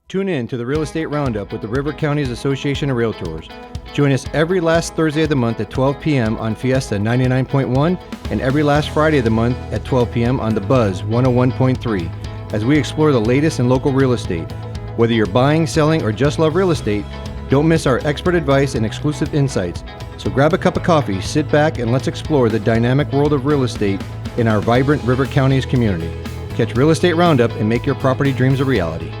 Tune in to the Real Estate Roundup with the River Counties Association of Realtors. Join us every last Thursday of the month at 12 p.m. on Fiesta 99.1 and every last Friday of the month at 12 p.m. on The Buzz 101.3 as we explore the latest in local real estate. Whether you're buying, selling, or just love real estate, don't miss our expert advice and exclusive insights. So grab a cup of coffee, sit back, and let's explore the dynamic world of real estate in our vibrant River Counties community. Catch Real Estate Roundup and make your property dreams a reality.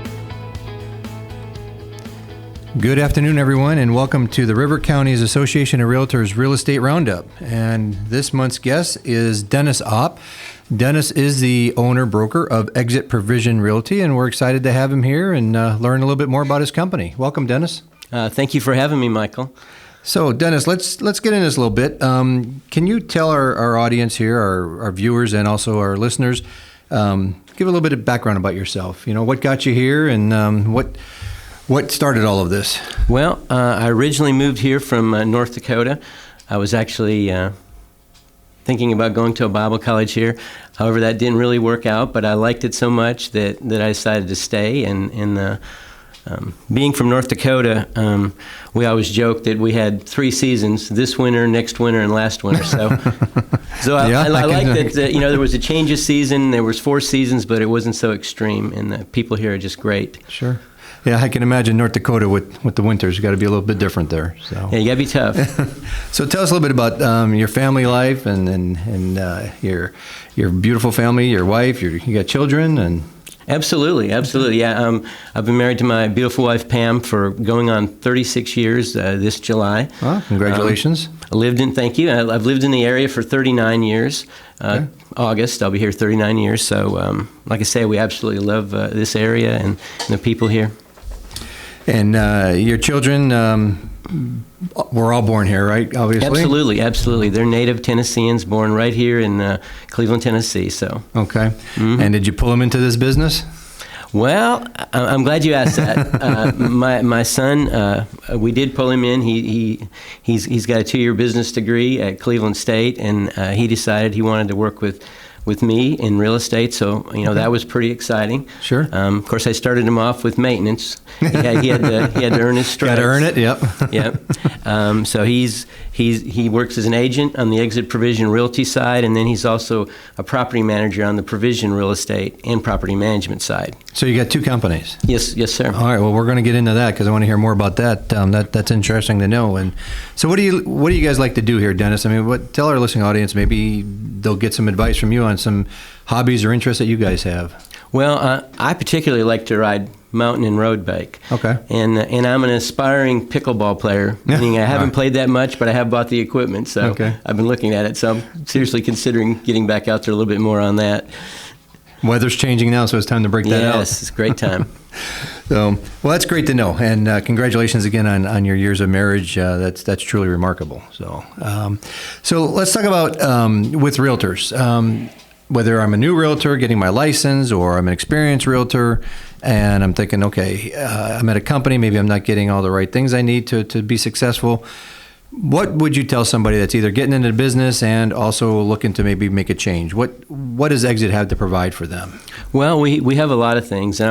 Good afternoon, everyone, and welcome to the River Counties Association of Realtors Real Estate Roundup. And this month's guest is Dennis Opp. Dennis is the owner-broker of Exit Provision Realty, and we're excited to have him here and learn a little bit more about his company. Welcome, Dennis. Thank you for having me, Michael. So, Dennis, let's get into this a little bit. Can you tell our audience here, our viewers, and also our listeners, give a little bit of background about yourself? You know, what got you here, and what started all of this? Well, I originally moved here from North Dakota. I was actually thinking about going to a Bible college here. However, that didn't really work out, but I liked it so much that I decided to stay. And being from North Dakota, we always joked that we had 3 seasons: this winter, next winter, and last winter. So I liked that there was a change of season. There was 4 seasons, but it wasn't so extreme, and the people here are just great. Sure. Yeah, I can imagine North Dakota with the winters got to be a little bit different there. So yeah, you got to be tough. So tell us a little bit about your family life and your beautiful family, your wife. You got children and. Absolutely. Yeah, I've been married to my beautiful wife Pam for going on 36 years this July. Well, congratulations. Thank you. I've lived in the area for 39 years. Okay. August, I'll be here 39 years. So, like I say, we absolutely love this area and the people here. And your children were all born here, right? Obviously. Absolutely. They're native Tennesseans, born right here in Cleveland, Tennessee. So. Okay. Mm-hmm. And did you pull them into this business? Well, I'm glad you asked that. My son, we did pull him in. He's got a 2-year business degree at Cleveland State, and he decided he wanted to work with me in real estate, so that was pretty exciting. Sure. Of course, I started him off with maintenance. He had to earn his stripes. Got to earn it. Yep. Yep. So he works as an agent on the Exit Provision Realty side, and then he's also a property manager on the Provision Real Estate and Property Management side. So you got 2 companies. Yes, sir. All right. Well, we're going to get into that because I want to hear more about that. That's interesting to know. And so, what do you guys like to do here, Dennis? I mean, tell our listening audience, maybe they'll get some advice from you on some hobbies or interests that you guys have. Well, I particularly like to ride mountain and road bike. Okay. And I'm an aspiring pickleball player, meaning I haven't played that much, but I have bought the equipment, so I've been looking at it. So I'm seriously considering getting back out there a little bit more on that. Weather's changing now, so it's time to break that out. Yes, it's a great time. Well, that's great to know, and congratulations again on your years of marriage. That's truly remarkable. So let's talk about with realtors. Whether I'm a new realtor getting my license or I'm an experienced realtor, and I'm thinking, okay, I'm at a company, maybe I'm not getting all the right things I need to be successful. What would you tell somebody that's either getting into business and also looking to maybe make a change? What does Exit have to provide for them? Well, we have a lot of things. We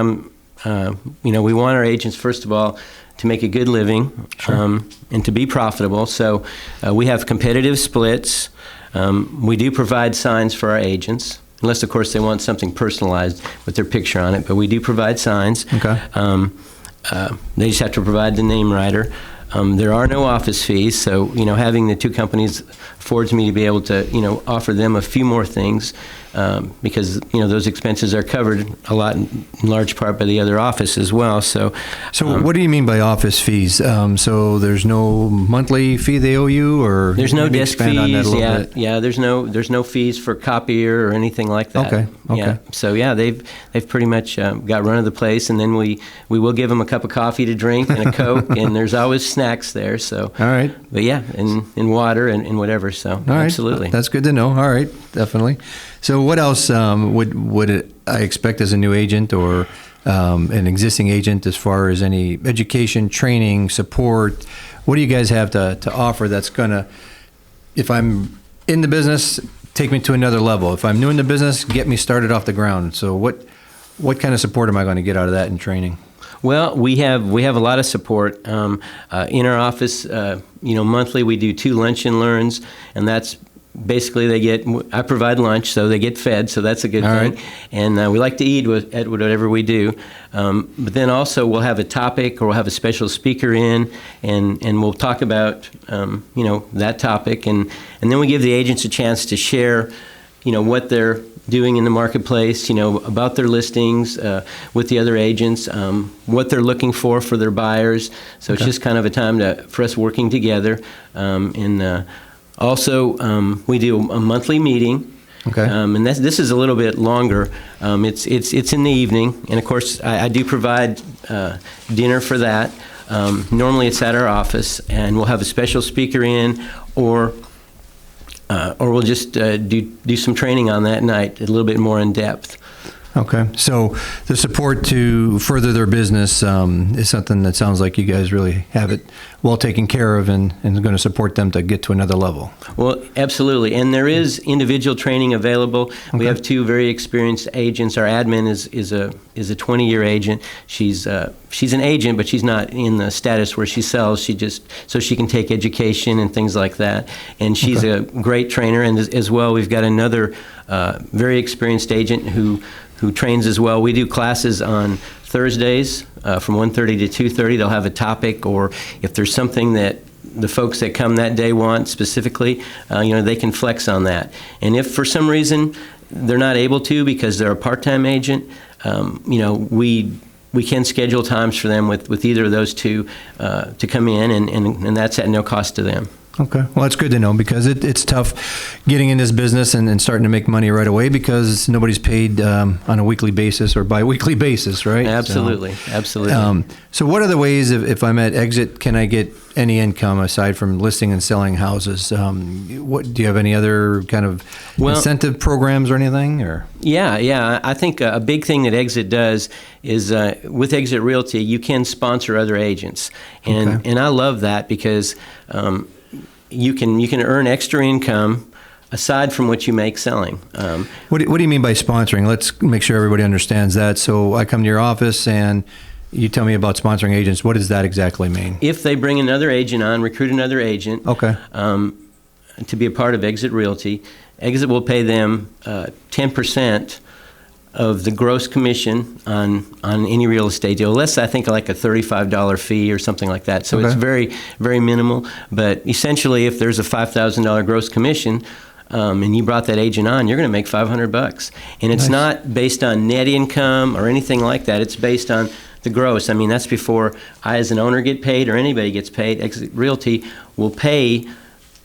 want our agents, first of all, to make a good living. Sure. And to be profitable. So we have competitive splits. We do provide signs for our agents, unless, of course, they want something personalized with their picture on it. But we do provide signs. Okay. They just have to provide the name writer. There are no office fees, so having the 2 companies affords me to be able to offer them a few more things because those expenses are covered a lot in large part by the other office as well. So what do you mean by office fees? So there's no monthly fee they owe you, or there's no desk fees. On that a little bit? Yeah. There's no fees for copier or anything like that. Okay. Yeah. So they've pretty much got run of the place, and then we will give them a cup of coffee to drink and a Coke, and there's always snacks there. So all right. But and water and whatever. So all right. Absolutely. That's good to know. All right. Definitely. So what else would I expect as a new agent or an existing agent as far as any education, training, support? What do you guys have to offer that's going to, if I'm in the business, take me to another level? If I'm new in the business, get me started off the ground. So what kind of support am I going to get out of that in training? Well, we have a lot of support in our office. Monthly we do 2 lunch and learns, and that's basically I provide lunch, so they get fed, so that's a good thing. Right. And we like to eat at whatever we do. But then also we'll have a topic, or we'll have a special speaker in, and we'll talk about that topic, and then we give the agents a chance to share, what they're doing in the marketplace, about their listings with the other agents, what they're looking for their buyers. So It's just kind of a time for us working together. Also, we do a monthly meeting. Okay. And this is a little bit longer. It's in the evening, and of course I do provide dinner for that. Normally it's at our office, and we'll have a special speaker in, or we'll just do some training on that night, a little bit more in depth. Okay. So the support to further their business is something that sounds like you guys really have it well taken care of, and going to support them to get to another level. Well, absolutely. And there is individual training available. Okay. We have 2 very experienced agents. Our admin is a 20-year agent. She's an agent, but she's not in the status where she sells. She just so she can take education and things like that. And she's a great trainer. And as well, we've got another very experienced agent who trains as well. We do classes on Thursdays from 1:30 to 2:30. They'll have a topic, or if there's something that the folks that come that day want specifically, they can flex on that. And if for some reason they're not able to because they're a part-time agent, we can schedule times for them with either of those 2 to come in, and that's at no cost to them. Okay. Well, that's good to know, because it's tough getting in this business and starting to make money right away, because nobody's paid on a weekly basis or bi-weekly basis, right? Absolutely. Absolutely. So what are the ways, if I'm at Exit, can I get any income aside from listing and selling houses? What do you have any other kind of incentive programs or anything? Or Yeah. I think a big thing that Exit does is with Exit Realty, you can sponsor other agents, and I love that, because you can earn extra income aside from what you make selling. What do you mean by sponsoring? Let's make sure everybody understands that. So I come to your office and you tell me about sponsoring agents. What does that exactly mean? If they bring another agent on, recruit another agent to be a part of Exit Realty, Exit will pay them 10% of the gross commission on any real estate deal, less I think like a $35 fee or something like that. So It's very, very minimal. But essentially, if there's a $5,000 gross commission and you brought that agent on, you're going to make $500. And it's not based on net income or anything like that. It's based on the gross. I mean, that's before I as an owner get paid or anybody gets paid. Exit Realty will pay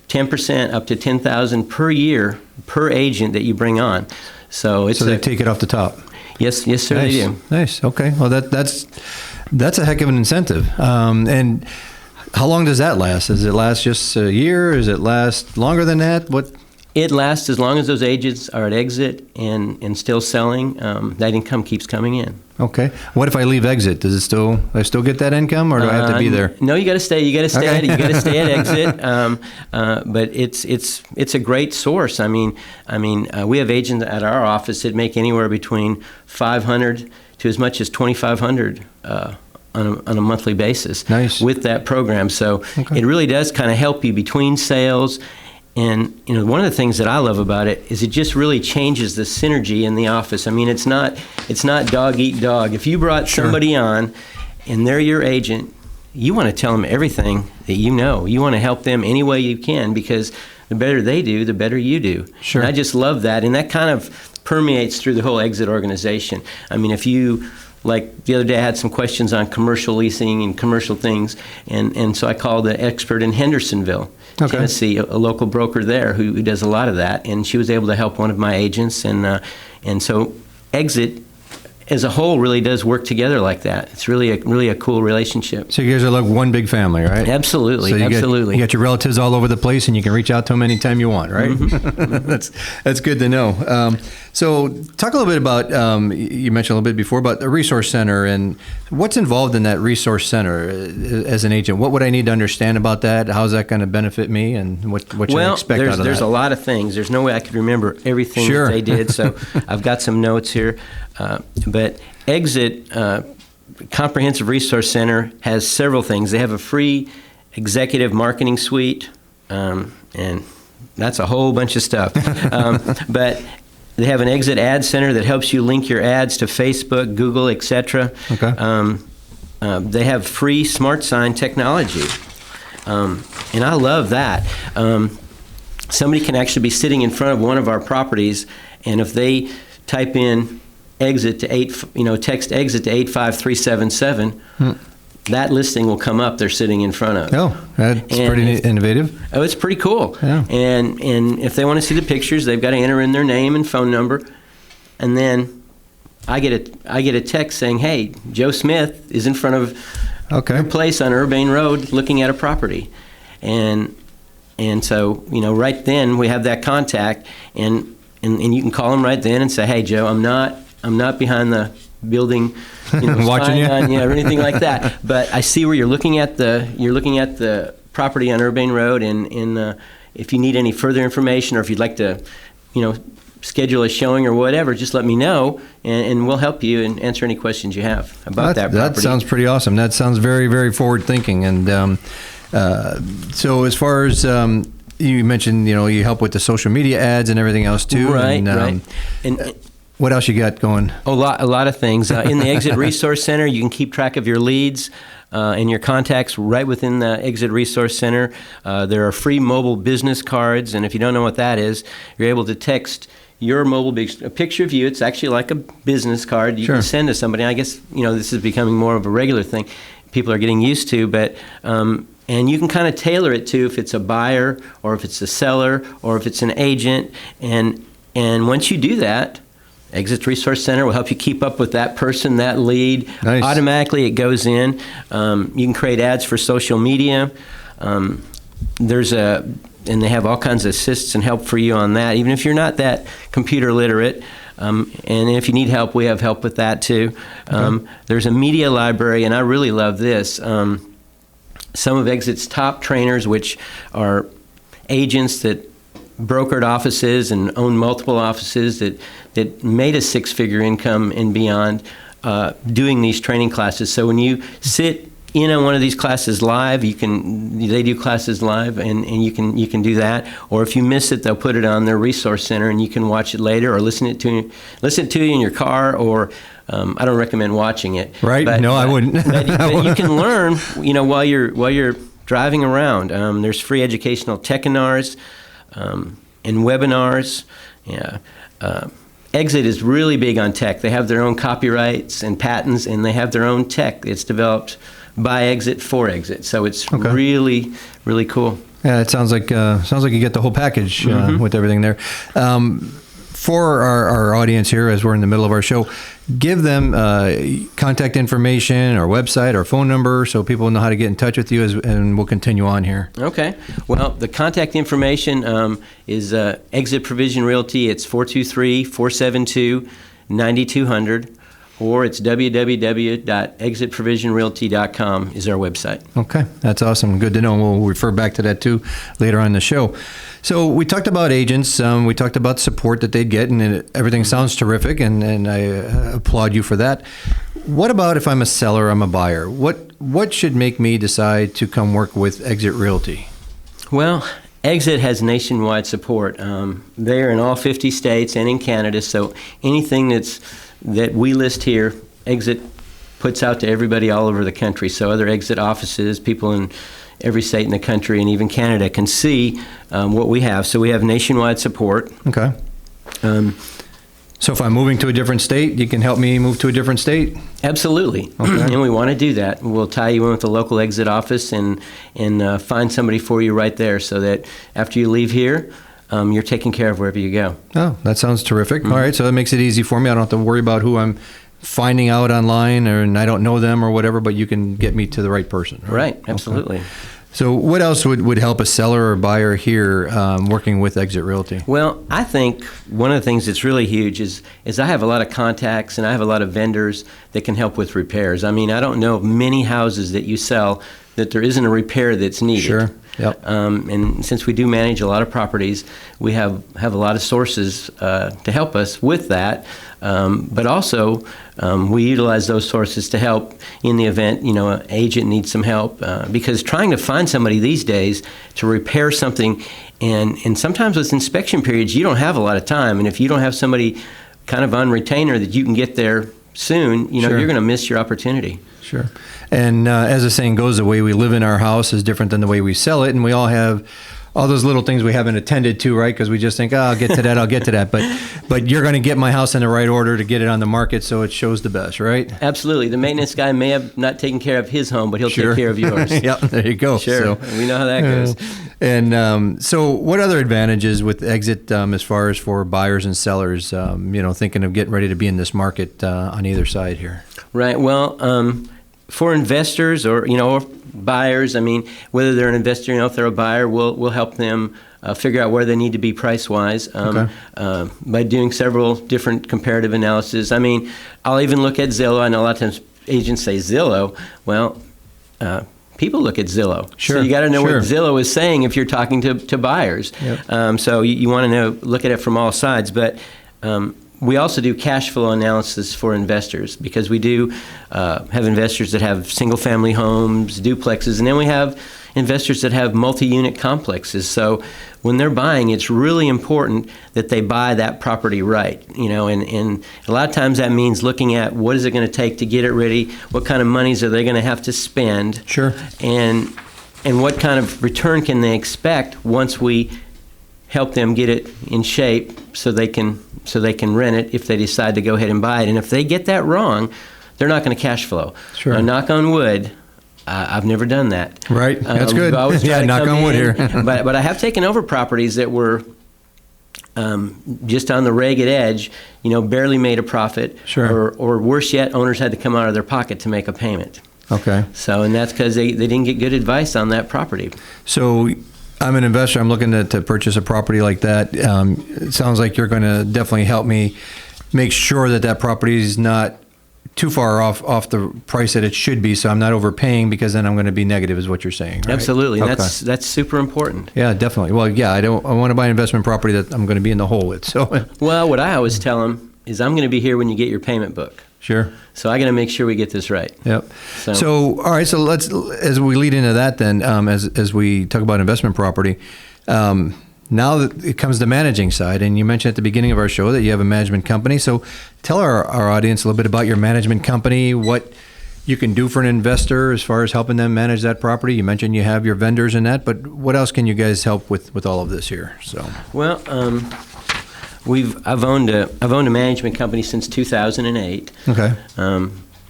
10% up to $10,000 per year per agent that you bring on. So they take it off the top. Yes, sir, nice. They do. Nice. Okay. Well, that's a heck of an incentive. And how long does that last? Does it last just a year? Does it last longer than that? What? It lasts as long as those agents are at Exit and still selling. That income keeps coming in. Okay. What if I leave Exit? Do I still get that income, or do I have to be there? No, you got to stay. You got to stay. You got to stay at Exit. But it's a great source. I mean, we have agents at our office that make anywhere between $500 to as much as $2,500 on a monthly basis. Nice. With that program. So It really does kind of help you between sales. And one of the things that I love about it is it just really changes the synergy in the office. I mean, it's not dog eat dog. If you brought somebody on and they're your agent, you want to tell them everything that you know. You want to help them any way you can, because the better they do, the better you do. Sure. And I just love that, and that kind of permeates through the whole Exit organization. I mean, if you, like the other day, I had some questions on commercial leasing and commercial things, and so I called the expert in Hendersonville, Tennessee, a local broker there who does a lot of that, and she was able to help one of my agents, and so Exit as a whole really does work together like that. It's really a cool relationship. So you guys are like one big family, right? Absolutely, so absolutely. You got your relatives all over the place, and you can reach out to them anytime you want, right? Mm-hmm. That's good to know. So talk a little bit about, you mentioned a little bit before about the resource center, and what's involved in that resource center as an agent. What would I need to understand about that? How's that going to benefit me, and what should I expect out of that? There's a lot of things. There's no way I could remember everything that they did, so I've got some notes here. But Exit Comprehensive Resource Center has several things. They have a free executive marketing suite, and that's a whole bunch of stuff. But they have an exit ad center that helps you link your ads to Facebook, Google, etc. Okay. They have free smart sign technology, and I love that. Somebody can actually be sitting in front of one of our properties, and if they type in exit to text exit to 85377, that listing will come up they're sitting in front of. Oh, that's pretty innovative. Oh, it's pretty cool. Yeah. And if they want to see the pictures, they've got to enter in their name and phone number, and then I get a text saying, "Hey, Joe Smith is in front of your place on Urbane Road looking at a property," and so right then we have that contact, and you can call them right then and say, "Hey, Joe, I'm not behind the building, watching you, or anything like that. But I see where you're looking at the property on Urbane Road, and if you need any further information, or if you'd like to, schedule a showing or whatever, just let me know, and we'll help you and answer any questions you have about that property." That sounds pretty awesome. That sounds very, very forward thinking. And so as far as you mentioned, you help with the social media ads and everything else too. Right, right. And what else you got going? A lot of things. In the Exit Resource Center, you can keep track of your leads and your contacts right within the Exit Resource Center. There are free mobile business cards, and if you don't know what that is, you're able to text your a picture of you. It's actually like a business card you can send to somebody. I guess this is becoming more of a regular thing people are getting used to, but and you can kind of tailor it to if it's a buyer or if it's a seller or if it's an agent, and once you do that, Exit Resource Center will help you keep up with that person, that lead. Nice. Automatically it goes in. You can create ads for social media. And they have all kinds of assists and help for you on that, even if you're not that computer literate. And if you need help, we have help with that too. There's a media library, and I really love this. Some of Exit's top trainers, which are agents that brokered offices and own multiple offices that made a six-figure income and beyond doing these training classes. So when you sit in on one of these classes live, they do classes live, and you can do that. Or if you miss it, they'll put it on their resource center, and you can watch it later or listen to you in your car. Or I don't recommend watching it. Right? I wouldn't. but you can learn, while you're driving around. There's free educational techinars and webinars. Yeah. Exit is really big on tech. They have their own copyrights and patents, and they have their own tech. It's developed by Exit for Exit, so it's really, really cool. Yeah, it sounds like you get the whole package with everything there. For our audience here, as we're in the middle of our show, give them contact information, or website, or phone number, so people know how to get in touch with you, and we'll continue on here. Okay. Well, the contact information is Exit Provision Realty. It's 423-472-9200, or it's www.exitprovisionrealty.com is our website. Okay, that's awesome. Good to know. We'll refer back to that too later on in the show. So we talked about agents. We talked about support that they'd get, and everything sounds terrific, and I applaud you for that. What about if I'm a seller, I'm a buyer? What should make me decide to come work with Exit Realty? Well, Exit has nationwide support. They're in all 50 states and in Canada, so anything that we list here, Exit puts out to everybody all over the country. So other Exit offices, people in every state in the country, and even Canada can see what we have. So we have nationwide support. Okay. So if I'm moving to a different state, you can help me move to a different state? Absolutely. Okay. And we want to do that. We'll tie you in with the local Exit office and find somebody for you right there, so that after you leave here, you're taken care of wherever you go. Oh, that sounds terrific. All right, so that makes it easy for me. I don't have to worry about who I'm finding out online, and I don't know them or whatever, but you can get me to the right person. Right, absolutely. Okay. So what else would help a seller or buyer here working with Exit Realty? Well, I think one of the things that's really huge is I have a lot of contacts, and I have a lot of vendors that can help with repairs. I mean, I don't know of many houses that you sell that there isn't a repair that's needed. Sure. Yep. And since we do manage a lot of properties, we have a lot of sources to help us with that. But also, we utilize those sources to help in the event, an agent needs some help. Because trying to find somebody these days to repair something, and sometimes with inspection periods, you don't have a lot of time. And if you don't have somebody kind of on retainer that you can get there soon, Sure. you're going to miss your opportunity. Sure. And as the saying goes, the way we live in our house is different than the way we sell it. And we all have all those little things we haven't attended to, right? Because we just think, I'll get to that, I'll get to that. But you're going to get my house in the right order to get it on the market so it shows the best, right? Absolutely. The maintenance guy may have not taken care of his home, but he'll Sure. take care of yours. Yep, there you go. Sure. We know how that goes. And so what other advantages with exit as far as for buyers and sellers, thinking of getting ready to be in this market on either side here? Right. Well, for investors or buyers, whether they're an investor, if they're a buyer, we'll help them figure out where they need to be price-wise by doing several different comparative analysis. I'll even look at Zillow. I know a lot of times agents say Zillow. Well, people look at Zillow. Sure. So you got to know Sure. what Zillow is saying if you're talking to buyers. Yep. So you want to look at it from all sides. But we also do cash flow analysis for investors because we do have investors that have single-family homes, duplexes, and then we have investors that have multi-unit complexes. So when they're buying, it's really important that they buy that property right. And a lot of times that means looking at what is it going to take to get it ready, what kind of monies are they going to have to spend, Sure. and what kind of return can they expect once we help them get it in shape so they can rent it if they decide to go ahead and buy it. And if they get that wrong, they're not going to cash flow. Sure. Now, knock on wood, I've never done that. Right. That's good. We've always tried to knock come on wood in, here. but I have taken over properties that were just on the ragged edge, barely made a profit. Sure. Or worse yet, owners had to come out of their pocket to make a payment. Okay. So, and that's because they didn't get good advice on that property. So I'm an investor. I'm looking to purchase a property like that. It sounds like you're going to definitely help me make sure that property is not too far off the price that it should be, so I'm not overpaying because then I'm going to be negative, is what you're saying, right? Absolutely. Okay. That's super important. Yeah, definitely. Well, yeah, I want to buy an investment property that I'm going to be in the hole with. So Well, what I always tell them is I'm going to be here when you get your payment book. Sure. So I got to make sure we get this right. Yep. So all right. So let's, as we lead into that, then, as we talk about investment property, now that it comes to managing side, and you mentioned at the beginning of our show that you have a management company. So tell our audience a little bit about your management company, what you can do for an investor as far as helping them manage that property. You mentioned you have your vendors in that, but what else can you guys help with all of this here? So well, I've owned a management company since 2008. okay.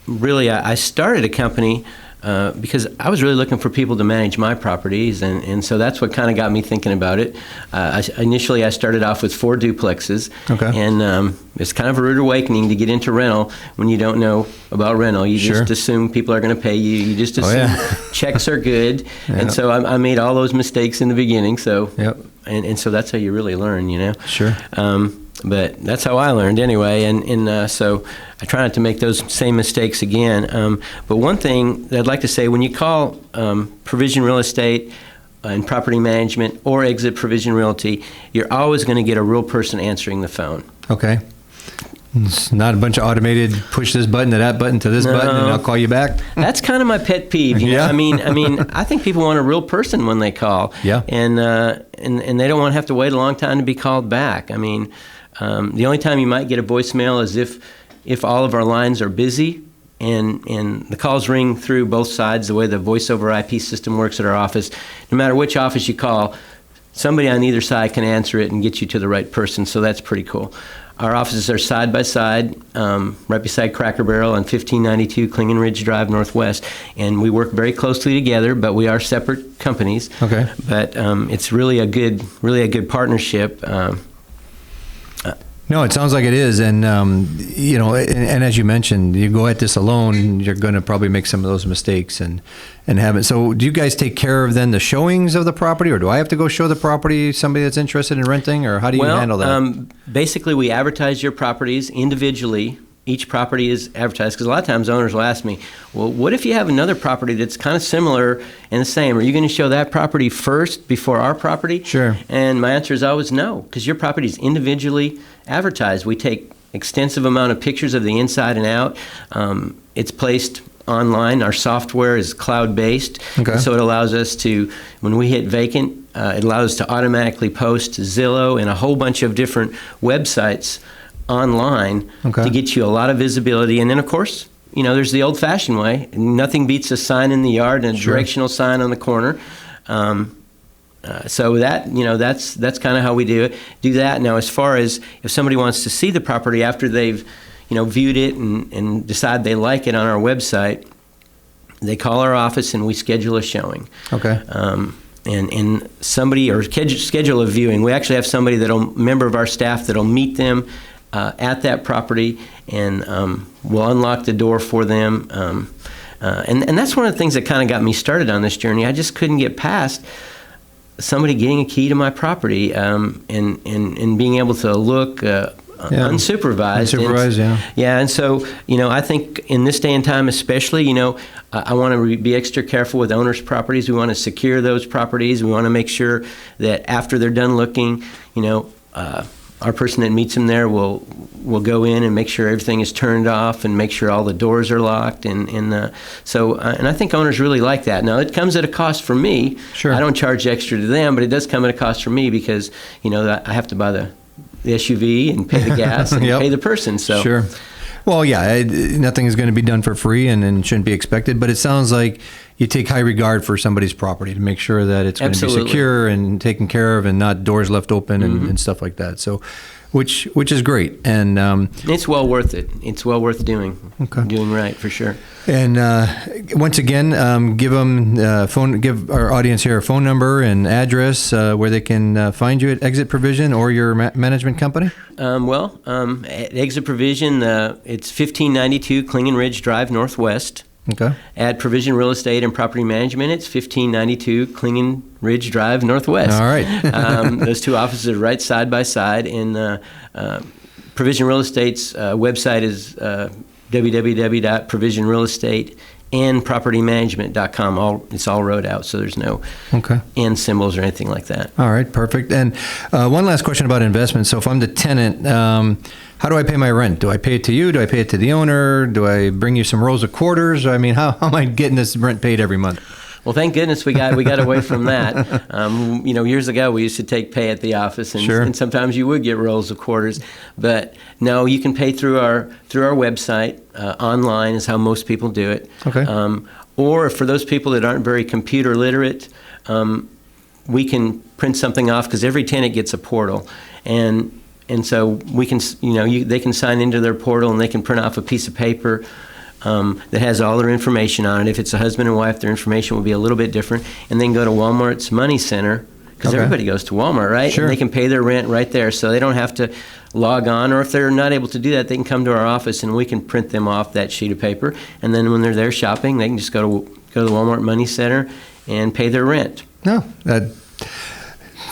Really, I started a company because I was really looking for people to manage my properties, and so that's what kind of got me thinking about it. Initially, I started off with 4 duplexes, Okay. and it's kind of a rude awakening to get into rental when you don't know about rental. You Sure. just assume people are going to pay you. You just assume yeah. checks are good, Yeah. and so I made all those mistakes in the beginning. So, Yep. and so that's how you really learn, Sure. But that's how I learned anyway, and so I try not to make those same mistakes again. But one thing that I'd like to say, when you call Provision Real Estate and Property Management or Exit Provision Realty, you're always going to get a real person answering the phone. Okay. It's not a bunch of automated push this button to that button to this button and I'll call you back. That's kind of my pet peeve. You know? Yeah. I mean, I think people want a real person when they call. Yeah. And they don't want to have to wait a long time to be called back. I mean, the only time you might get a voicemail is if all of our lines are busy and the calls ring through both sides, the way the voice over IP system works at our office. No matter which office you call, somebody on either side can answer it and get you to the right person, so that's pretty cool. Our offices are side by side, right beside Cracker Barrel on 1592 Clinging Ridge Drive Northwest, and we work very closely together, but we are separate companies. Okay. But it's really a good partnership. No, it sounds like it is, and and as you mentioned, you go at this alone, you're going to probably make some of those mistakes and have it. So, do you guys take care of then the showings of the property, or do I have to go show the property somebody that's interested in renting, or how do you handle that? Basically, we advertise your properties individually each property is advertised, because a lot of times owners will ask me, well, what if you have another property that's kind of similar and the same? Are you going to show that property first before our property? Sure. And my answer is always no, because your property is individually advertised. We take extensive amount of pictures of the inside and out. It's placed online. Our software is cloud-based, Okay. so it allows us to, when we hit vacant, it allows us to automatically post Zillow and a whole bunch of different websites online Okay. to get you a lot of visibility. And then, of course, there's the old-fashioned way. Nothing beats a sign in the yard and a Sure. directional sign on the corner. So that's kind of how we do it. Do that. Now, as far as if somebody wants to see the property after they've viewed it and decide they like it on our website, they call our office and we schedule a showing. Okay. And somebody, or schedule a viewing. We actually have somebody member of our staff that'll meet them at that property, and we'll unlock the door for them. And that's one of the things that kind of got me started on this journey. I just couldn't get past somebody getting a key to my property and being able to look unsupervised. Unsupervised, yeah. Yeah, and so, I think in this day and time especially, I want to be extra careful with owners' properties. We want to secure those properties. We want to make sure that after they're done looking, our person that meets them there will go in and make sure everything is turned off and make sure all the doors are locked. And I think owners really like that. Now, it comes at a cost for me. Sure. I don't charge extra to them, but it does come at a cost for me because, I have to buy the SUV and pay the gas and Yep. pay the person. So Sure. Well, yeah, nothing is going to be done for free and shouldn't be expected, but it sounds like you take high regard for somebody's property to make sure that it's going to be Absolutely. secure and taken care of and not doors left open and stuff like that. So, which is great. And it's well worth it. It's well worth doing. Okay. Doing right, for sure. And once again, give our audience here a phone number and address where they can find you at Exit Provision or your management company. At Exit Provision, it's 1592 Klingon Ridge Drive Northwest. Okay. At Provision Real Estate and Property Management, it's 1592 Klingon Ridge Drive Northwest. All right. Those two offices are right side by side. And Provision Real Estate's website is www.provisionrealestateandpropertymanagement.com. It's all wrote out, so there's no and symbols or anything like that. All right, perfect. And one last question about investment. So if I'm the tenant, how do I pay my rent? Do I pay it to you? Do I pay it to the owner? Do I bring you some rolls of quarters? I mean, how am I getting this rent paid every month? Well, thank goodness we got away from that. Years ago we used to take pay at the office, and, Sure. and sometimes you would get rolls of quarters. But no, you can pay through our website. Online is how most people do it. Okay. Or for those people that aren't very computer literate, we can print something off because every tenant gets a portal, and so we can they can sign into their portal and they can print off a piece of paper that has all their information on it. If it's a husband and wife, their information will be a little bit different. And then go to Walmart's Money Center, because everybody goes to Walmart, right? Sure. And they can pay their rent right there, so they don't have to log on. Or if they're not able to do that, they can come to our office and we can print them off that sheet of paper. And then when they're there shopping, they can just go to the Walmart Money Center and pay their rent. No,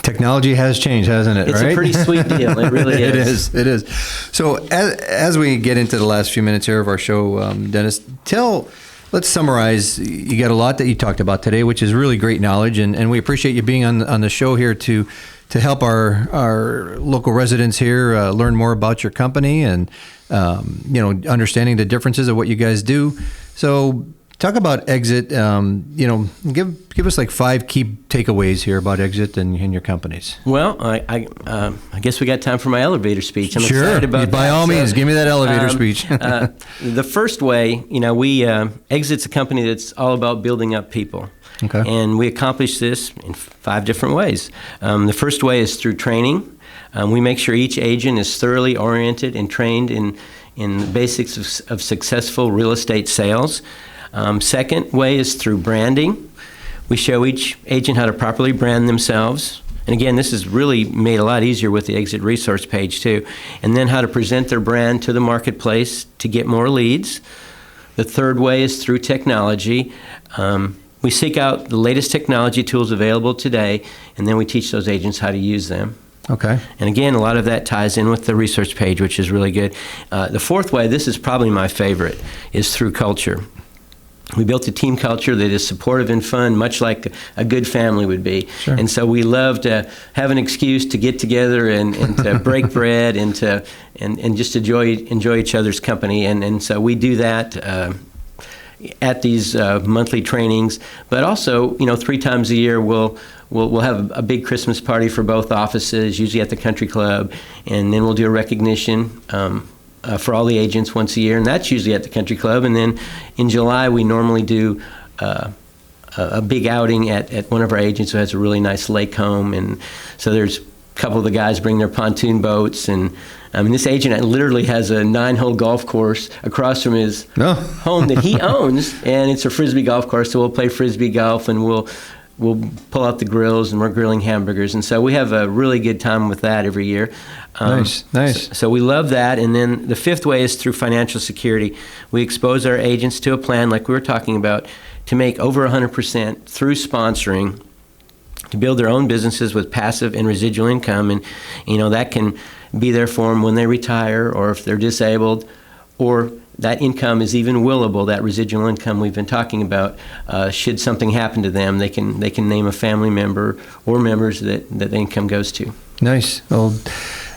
technology has changed, hasn't it? It's right? a pretty sweet deal. It really is. It is. So as we get into the last few minutes here of our show, Dennis, let's summarize. You got a lot that you talked about today, which is really great knowledge, and we appreciate you being on the show here to help our local residents here learn more about your company and understanding the differences of what you guys do. So talk about Exit. Give us like 5 key takeaways here about Exit and your companies. Well, I guess we got time for my elevator speech. I'm excited about that. By all means, give me that elevator speech. The first way, we Exit's a company that's all about building up people. Okay. And we accomplish this in 5 different ways. The first way is through training. We make sure each agent is thoroughly oriented and trained in the basics of successful real estate sales. Second way is through branding. We show each agent how to properly brand themselves. And again, this is really made a lot easier with the Exit resource page too. And then how to present their brand to the marketplace to get more leads. The third way is through technology. We seek out the latest technology tools available today, and then we teach those agents how to use them. Okay. And again, a lot of that ties in with the research page, which is really good. The fourth way, this is probably my favorite, is through culture. We built a team culture that is supportive and fun, much like a good family would be. Sure. And so we love to have an excuse to get together and to break bread and just enjoy each other's company. And so we do that at these monthly trainings. But also, 3 times a year we'll have a big Christmas party for both offices, usually at the country club, and then we'll do a recognition for all the agents once a year, and that's usually at the country club. And then in July, we normally do a big outing at one of our agents who has a really nice lake home. And so there's a couple of the guys bring their pontoon boats. And this agent literally has a 9-hole golf course across from his home that he owns, and it's a Frisbee golf course, so we'll play Frisbee golf, and we'll pull out the grills, and we're grilling hamburgers. And so we have a really good time with that every year. Nice. So we love that. And then the fifth way is through financial security. We expose our agents to a plan, like we were talking about, to make over 100% through sponsoring, to build their own businesses with passive and residual income. And, that can be there for them when they retire, or if they're disabled, or that income is even willable, that residual income we've been talking about. Should something happen to them, they can name a family member or members that the income goes to. Nice. Well,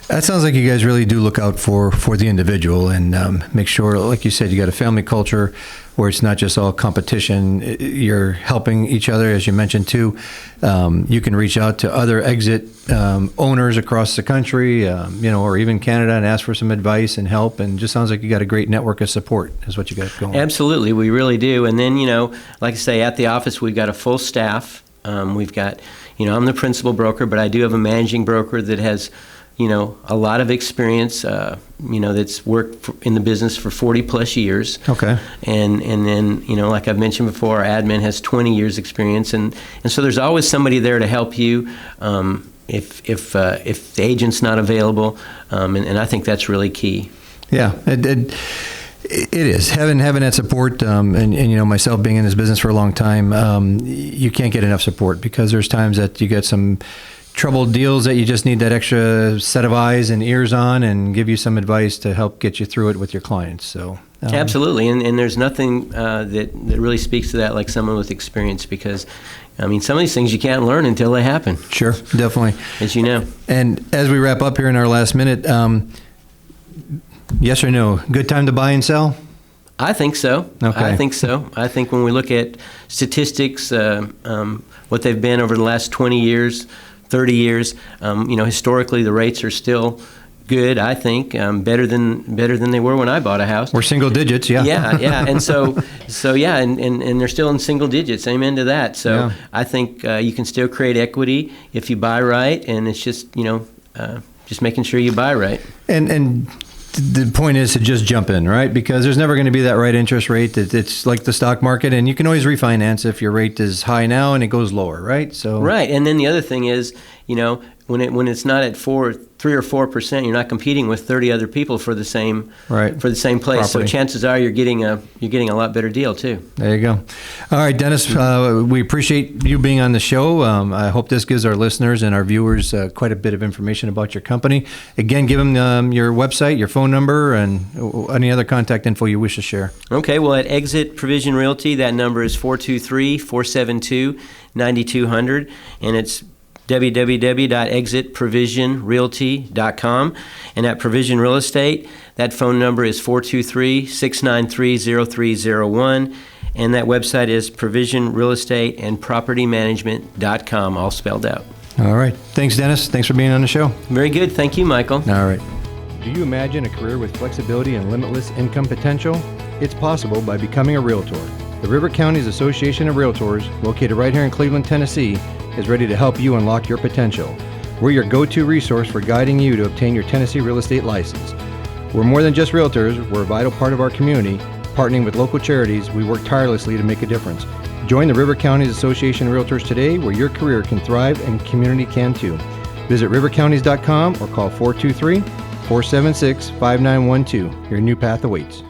that sounds like you guys really do look out for the individual and make sure, like you said, you got a family culture where it's not just all competition. You're helping each other, as you mentioned too. You can reach out to other exit owners across the country, or even Canada, and ask for some advice and help. And just sounds like you got a great network of support is what you got going. Absolutely, we really do. And then, like I say, at the office, we've got a full staff. We've got, I'm the principal broker, but I do have a managing broker that has a lot of experience, that's worked in the business for 40 plus years. Okay. And then, like I've mentioned before, our admin has 20 years experience. And so there's always somebody there to help you if the agent's not available. And I think that's really key. Yeah. It is having that support, and myself being in this business for a long time, you can't get enough support, because there's times that you get some troubled deals that you just need that extra set of eyes and ears on, and give you some advice to help get you through it with your clients. So absolutely, and there's nothing that really speaks to that like someone with experience, because some of these things you can't learn until they happen. Sure, definitely. As you know. And as we wrap up here in our last minute, yes or no, good time to buy and sell? I think so. Okay. I think so. I think when we look at statistics, what they've been over the last 20 years, 30 years, historically the rates are still good. I think better than they were when I bought a house. We're single digits, yeah. Yeah, and so yeah, and they're still in single digits. Amen to that. So yeah. I think you can still create equity if you buy right, and it's just just making sure you buy right. And the point is to just jump in, right? Because there's never going to be that right interest rate. It's like the stock market, and you can always refinance if your rate is high now and it goes lower, right? So right, and then the other thing is, when it's not at 3 or 4%, you're not competing with 30 other people for the same place. Property. So chances are you're getting a lot better deal too. There you go. All right, Dennis, we appreciate you being on the show. I hope this gives our listeners and our viewers quite a bit of information about your company. Again, give them your website, your phone number, and any other contact info you wish to share. Okay. Well, at Exit Provision Realty, that number is 423-472-9200, and it's www.exitprovisionrealty.com. And at Provision Real Estate, that phone number is 423-693-0301. And that website is provisionrealestateandpropertymanagement.com, all spelled out. All right. Thanks, Dennis. Thanks for being on the show. Very good. Thank you, Michael. All right. Do you imagine a career with flexibility and limitless income potential? It's possible by becoming a Realtor. The River Counties Association of Realtors, located right here in Cleveland, Tennessee, is ready to help you unlock your potential. We're your go-to resource for guiding you to obtain your Tennessee real estate license. We're more than just realtors. We're a vital part of our community. Partnering with local charities, we work tirelessly to make a difference. Join the River Counties Association of Realtors today, where your career can thrive and community can too. Visit rivercounties.com or call 423-476-5912. Your new path awaits.